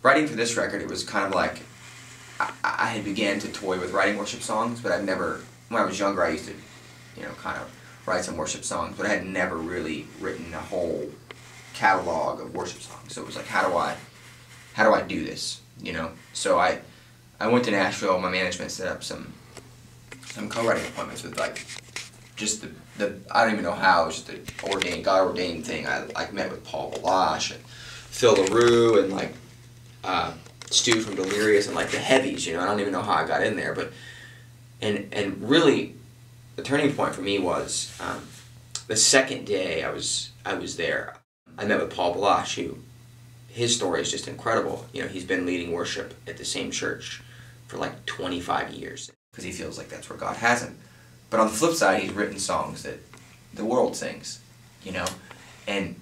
writing for this record, it was kind of like I had began to toy with writing worship songs, but I've never, when I was younger, I used to, kind of write some worship songs, but I had never really written a whole catalog of worship songs. So it was like, how do I do this, So I went to Nashville. My management set up some co-writing appointments with just the I don't even know how, it was just the God ordained thing. I met with Paul Baloche and Phil LaRue and Stu from Delirious and the heavies, I don't even know how I got in there, but and really the turning point for me was the second day I was there. I met with Paul Baloche, who his story is just incredible. He's been leading worship at the same church for 25 years because he feels like that's where God has him. But on the flip side, he's written songs that the world sings, and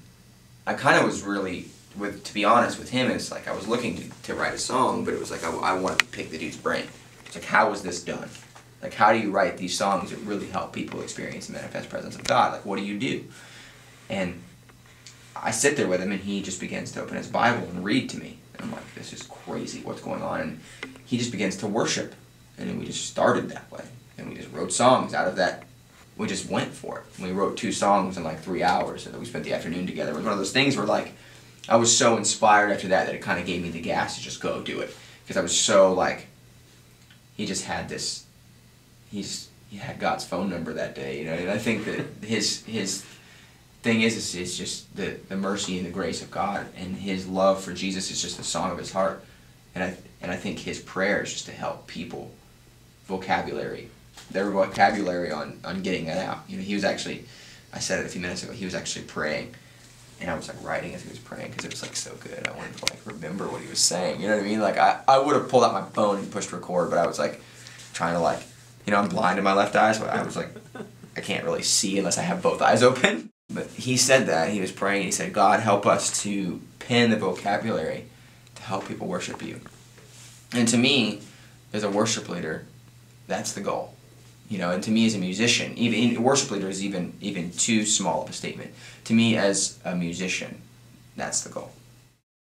I kind of was really, to be honest with him, it's I was looking to write a song, but it was I wanted to pick the dude's brain. It's how was this done? How do you write these songs that really help people experience the manifest presence of God? What do you do? And I sit there with him, and he just begins to open his Bible and read to me. And I'm like, this is crazy, what's going on? And he just begins to worship. And then we just started that way. And we just wrote songs out of that. We just went for it. We wrote 2 songs in 3 hours, and we spent the afternoon together. It was one of those things where I was so inspired after that it kind of gave me the gas to just go do it. Because I was so he just had this, he had God's phone number that day, and I think that his thing is just the mercy and the grace of God, and his love for Jesus is just the song of his heart. And I think his prayer is just to help people their vocabulary on getting that out. He was actually, I said it a few minutes ago, he was actually praying, and I was writing as he was praying because it was so good. I wanted to remember what he was saying. You know what I mean? I would have pulled out my phone and pushed record, but I was trying to I'm blind in my left eye, so I was I can't really see unless I have both eyes open. But he said that, he was praying, he said, God, help us to pen the vocabulary to help people worship you. And to me, as a worship leader, that's the goal. And to me as a musician, even worship leader is even too small of a statement. To me as a musician, that's the goal.